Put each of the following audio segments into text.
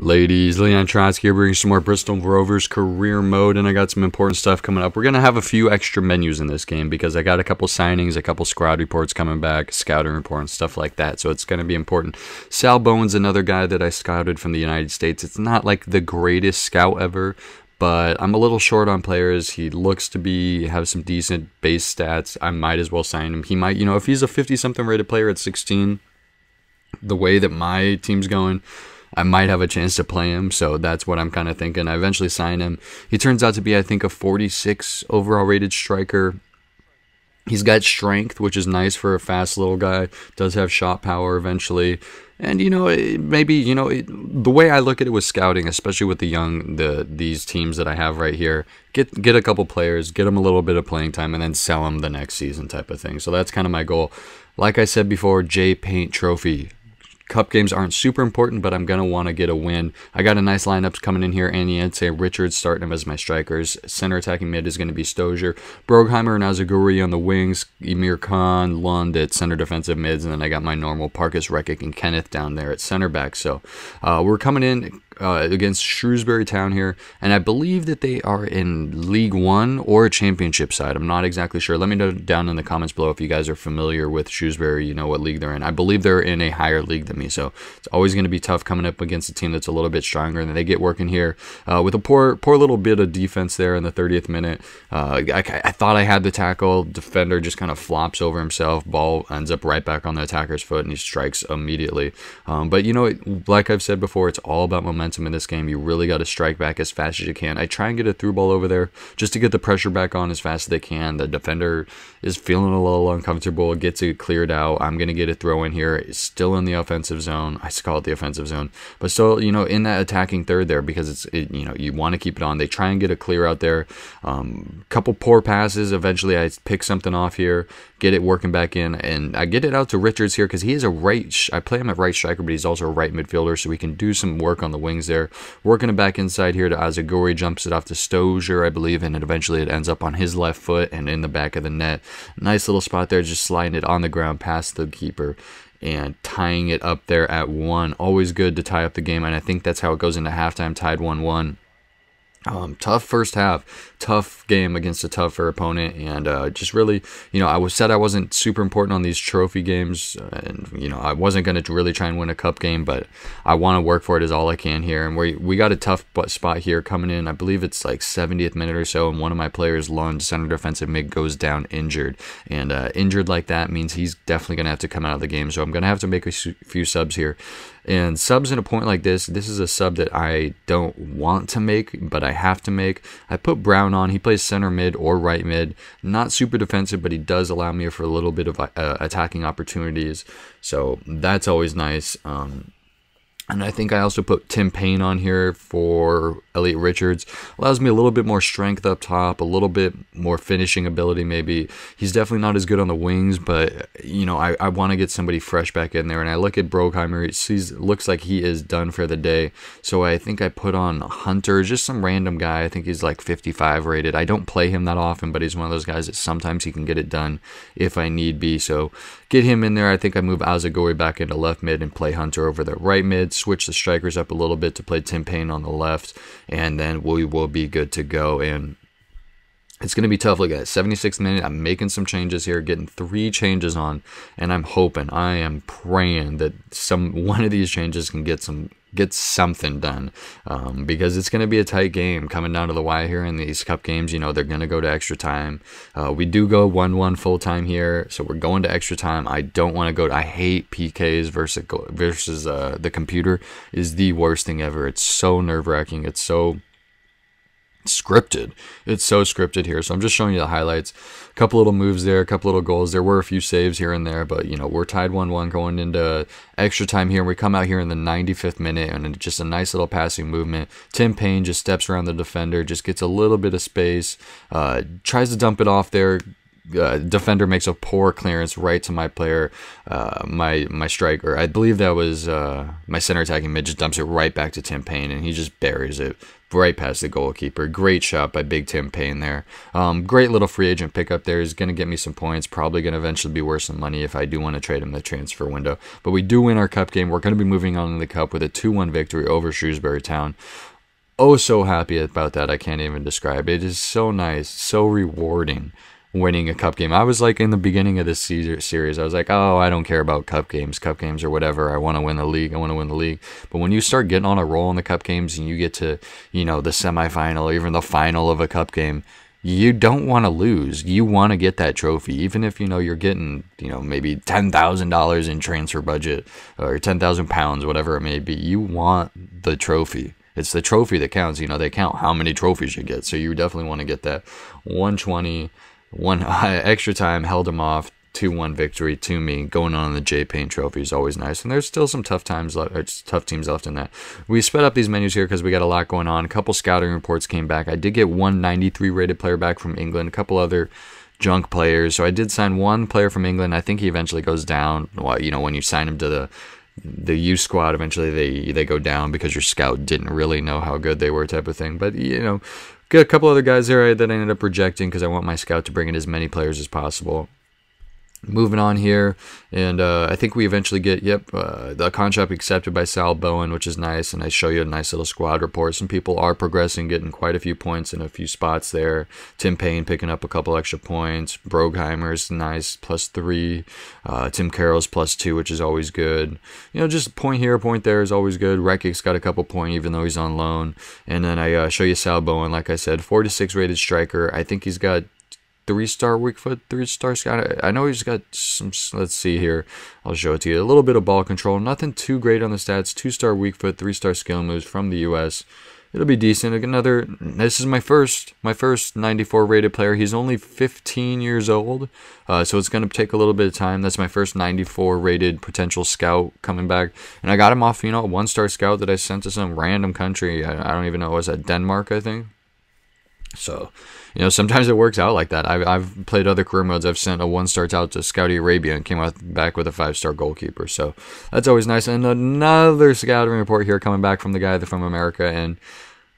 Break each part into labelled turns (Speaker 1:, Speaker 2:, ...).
Speaker 1: Ladies, Leon Trotsky here, bringing some more Bristol Rovers career mode, and I got some important stuff coming up. We're going to have a few extra menus in this game because I got a couple signings, a couple squad reports coming back, scouting report, and stuff like that, so it's going to be important. Sal Bowen's another guy that I scouted from the United States. It's not like the greatest scout ever, but I'm a little short on players. He looks to have some decent base stats. I might as well sign him. He might, if he's a 50-something rated player at 16, the way that my team's going, I might have a chance to play him, so that's what I'm kind of thinking. I eventually sign him. He turns out to be, I think, a 46 overall rated striker. He's got strength, which is nice for a fast little guy. Does have shot power eventually. And, the way I look at it with scouting, especially with these teams that I have right here, get a couple players, get them a little bit of playing time, and then sell them the next season type of thing. So that's kind of my goal. Like I said before, J Paint Trophy. Cup games aren't super important, but I'm going to want to get a win. I got a nice lineups coming in here. Aniente, Richards starting him as my strikers. Center attacking mid is going to be Stozier. Brogheimer and Azaguri on the wings. Emir Khan, Lund at center defensive mids. And then I got my normal Parkus, Rekic, and Kenneth down there at center back. So we're coming in against Shrewsbury Town here, and I believe that they are in League One or a championship side. I'm not exactly sure. Let me know down in the comments below if you guys are familiar with Shrewsbury, you know what league they're in. I believe they're in a higher league than me, so it's always going to be tough coming up against a team that's a little bit stronger, and they get working here with a poor little bit of defense there in the 30th minute. I thought I had the tackle. Defender just kind of flops over himself. Ball ends up right back on the attacker's foot, and he strikes immediately. But like I've said before, it's all about momentum in this game. You really got to strike back as fast as you can. I try and get a through ball over there just to get the pressure back on as fast as they can. The defender is feeling a little uncomfortable, gets it cleared out. I'm going to get a throw in here. It's still in the offensive zone. I call it the offensive zone, but still, in that attacking third there, because you want to keep it on. They try and get a clear out there. Couple poor passes. Eventually, I pick something off here, get it working back in, and I get it out to Richards here because he is I play him at right striker, but he's also a right midfielder, so we can do some work on the wings there. Working it back inside here to Azaguri, jumps it off to Stozier, I believe, and eventually it ends up on his left foot and in the back of the net. Nice little spot there, just sliding it on the ground past the keeper and tying it up there at 1. Always good to tie up the game, and I think that's how it goes into halftime, tied 1-1. Tough first half, tough game against a tougher opponent, and just really, I said I wasn't super important on these trophy games, and I wasn't going to really try and win a cup game, but I want to work for it as all I can here, and we got a tough spot here coming in. I believe it's like 70th minute or so, and one of my players, Lund, center defensive mid, goes down injured, and injured like that means he's definitely going to have to come out of the game, so I'm going to have to make a few subs here. And subs in a point like this is a sub that I don't want to make, but I have to make. I put Brown on. He plays center mid or right mid. Not super defensive, but he does allow me for a little bit of attacking opportunities. So that's always nice. And I think I also put Tim Payne on here for Elliot Richards. Allows me a little bit more strength up top, a little bit more finishing ability maybe. He's definitely not as good on the wings, but, I want to get somebody fresh back in there. And I look at Brogheimer. It looks like he is done for the day. So I think I put on Hunter, just some random guy. I think he's like 55 rated. I don't play him that often, but he's one of those guys that sometimes he can get it done if I need be. So get him in there. I think I move Azaguri back into left mid and play Hunter over the right mid. Switch the strikers up a little bit to play Tim Payne on the left, and then we will be good to go. And it's going to be tough. Look at that, 76th minute. I'm making some changes here, getting 3 changes on, and I am praying that one of these changes can get something done, because it's going to be a tight game coming down to the wire here in these cup games. They're going to go to extra time. We do go 1-1 full time here, so we're going to extra time. I don't want to go. I hate PKs versus the computer is the worst thing ever. It's so nerve-wracking. It's so scripted. It's so scripted here. So I'm just showing you the highlights. A couple little moves there, a couple little goals. There were a few saves here and there, but we're tied 1-1 going into extra time here. And we come out here in the 95th minute, and just a nice little passing movement. Tim Payne just steps around the defender, just gets a little bit of space, tries to dump it off there, defender makes a poor clearance right to my player, my striker. I believe that was my center attacking mid, just dumps it right back to Tim Payne, and he just buries it right past the goalkeeper. Great shot by big Tim Payne there. Great little free agent pickup there. He's going to get me some points. Probably going to eventually be worth some money if I do want to trade him the transfer window. But we do win our cup game. We're going to be moving on in the cup with a 2-1 victory over Shrewsbury Town. Oh, so happy about that. I can't even describe it. It is so nice, so rewarding winning a cup game. I was like in the beginning of this series, I was like, oh, I don't care about cup games or whatever. I want to win the league. But when you start getting on a roll in the cup games and you get to, the semifinal or even the final of a cup game, you don't want to lose. You want to get that trophy, even if you're getting maybe $10,000 in transfer budget or £10,000, whatever it may be. You want the trophy. It's the trophy that counts. They count how many trophies you get, so you definitely want to get that. 120. One extra time, held him off, 2-1 victory to me. Going on the J Payne Trophy is always nice, and there's still some tough teams left in that. We sped up these menus here because we got a lot going on. A couple scouting reports came back. I did get one 93 rated player back from England, a couple other junk players. So I did sign one player from England. I think he eventually goes down. Well, when you sign him to the U squad, eventually they go down because your scout didn't really know how good they were, type of thing. But got a couple other guys there that I ended up rejecting because I want my scout to bring in as many players as possible. Moving on here, and I think we eventually get, the contract accepted by Sal Bowen, which is nice, and I show you a nice little squad report. Some people are progressing, getting quite a few points in a few spots there. Tim Payne picking up a couple extra points. Brogheimer's nice, +3. Tim Carroll's +2, which is always good. Just point here, point there is always good. Rekic's got a couple points, even though he's on loan. And then I show you Sal Bowen, like I said, 46 rated striker. I think he's got 3-star weak foot, 3-star scout. I know he's got some, let's see here. I'll show it to you. A little bit of ball control. Nothing too great on the stats. 2-star weak foot, 3-star skill moves from the U.S. It'll be decent. This is my first 94 rated player. He's only 15 years old, so it's going to take a little bit of time. That's my first 94 rated potential scout coming back. And I got him off, a 1-star scout that I sent to some random country. I don't even know. Was that Denmark, I think? So, sometimes it works out like that. I've played other career modes. I've sent a 1-star out to Saudi Arabia and came back with a 5-star goalkeeper. So that's always nice. And another scouting report here coming back from the guy from America, and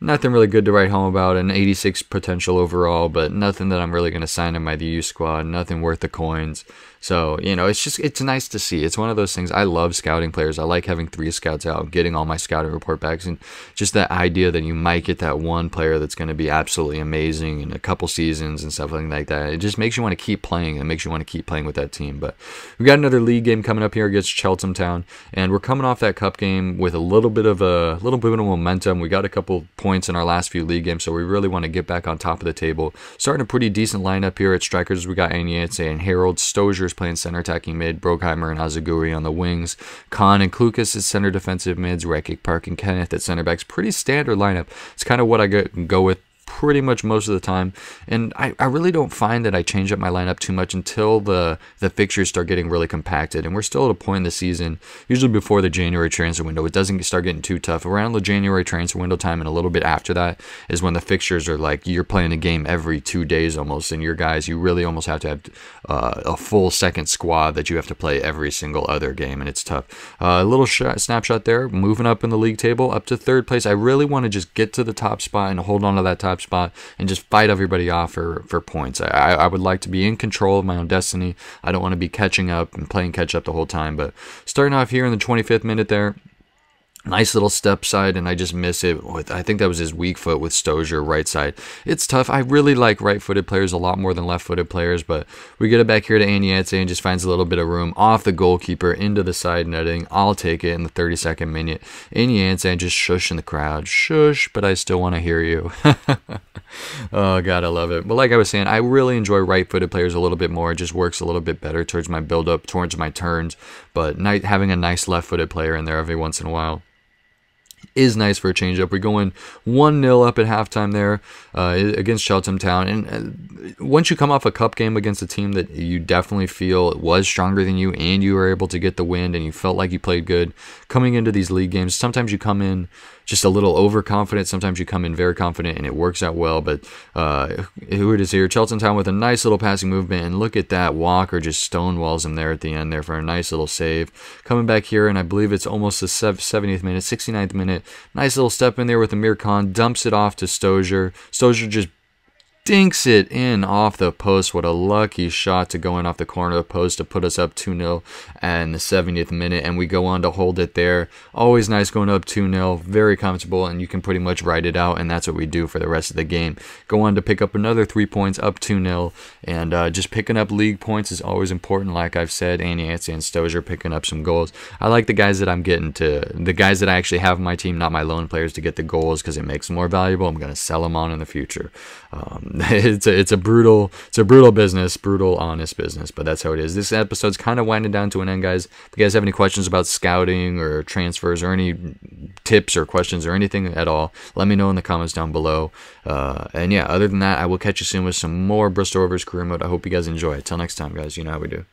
Speaker 1: nothing really good to write home about. An 86 potential overall, but nothing that I'm really going to sign in my U squad. Nothing worth the coins. So, it's nice to see. It's one of those things. I love scouting players. I like having 3 scouts out, getting all my scouting report backs, and just that idea that you might get that one player that's going to be absolutely amazing in a couple seasons and stuff like that. It just makes you want to keep playing. It makes you want to keep playing with that team. But we got another league game coming up here against Cheltenham Town, and we're coming off that cup game with a little bit of momentum. We got a couple points in our last few league games, so we really want to get back on top of the table. Starting a pretty decent lineup here at strikers. We got Anietse and Harold. Stozier playing center attacking mid, Brogheimer and Azaguri on the wings, Khan and Klukas as center defensive mids, Rekic, Park, and Kenneth at center backs. Pretty standard lineup. It's kind of what I go with pretty much most of the time, and I really don't find that I change up my lineup too much until the fixtures start getting really compacted, and we're still at a point in the season, usually before the January transfer window. It doesn't start getting too tough. Around the January transfer window time and a little bit after that is when the fixtures are like you're playing a game every 2 days almost, and your guys, you really almost have to have a full second squad that you have to play every single other game, and it's tough. A little snapshot there, moving up in the league table, up to 3rd place. I really want to just get to the top spot and hold on to that top spot and just fight everybody off for points. I would like to be in control of my own destiny. I don't want to be catching up and playing catch up the whole time. But starting off here in the 25th minute there, nice little step side, and I just miss it. I think that was his weak foot with Stozier, right side. It's tough. I really like right-footed players a lot more than left-footed players, but we get it back here to Anietse and just finds a little bit of room off the goalkeeper into the side netting. I'll take it in the 32nd minute. Anietse just shushing the crowd. Shush, but I still want to hear you. Oh, God, I love it. But like I was saying, I really enjoy right-footed players a little bit more. It just works a little bit better towards my build-up, towards my turns, but having a nice left-footed player in there every once in a while is nice for a change-up. We're going 1-0 up at halftime there against Cheltenham Town. And once you come off a cup game against a team that you definitely feel was stronger than you and you were able to get the win and you felt like you played good, coming into these league games, sometimes you come in just a little overconfident. Sometimes you come in very confident and it works out well. But who it is here, Cheltenham Town with a nice little passing movement. And look at that. Walker just stonewalls him there at the end there for a nice little save. Coming back here, and I believe it's almost the 70th minute, 69th minute. Nice little step in there with Amir Khan. Dumps it off to Stozier. Stozier just dinks it in off the post. What a lucky shot to go in off the corner of the post to put us up 2-0 in the 70th minute, and we go on to hold it there. Always nice going up 2-0, very comfortable, and you can pretty much write it out, and that's what we do for the rest of the game. Go on to pick up another 3 points, up 2-0, and just picking up league points is always important, like I've said. Andy Yancey and Stozier picking up some goals. I like the guys that I'm getting to, the guys that I actually have in my team, not my loan players, to get the goals because it makes them more valuable. I'm going to sell them on in the future. It's a brutal business, brutal honest business, but that's how it is. This episode's kind of winding down to an end, guys. If you guys have any questions about scouting or transfers or any tips or questions or anything at all, let me know in the comments down below. And yeah, other than that, I will catch you soon with some more Bristol Rovers career mode. I hope you guys enjoy. Till next time, guys, you know how we do.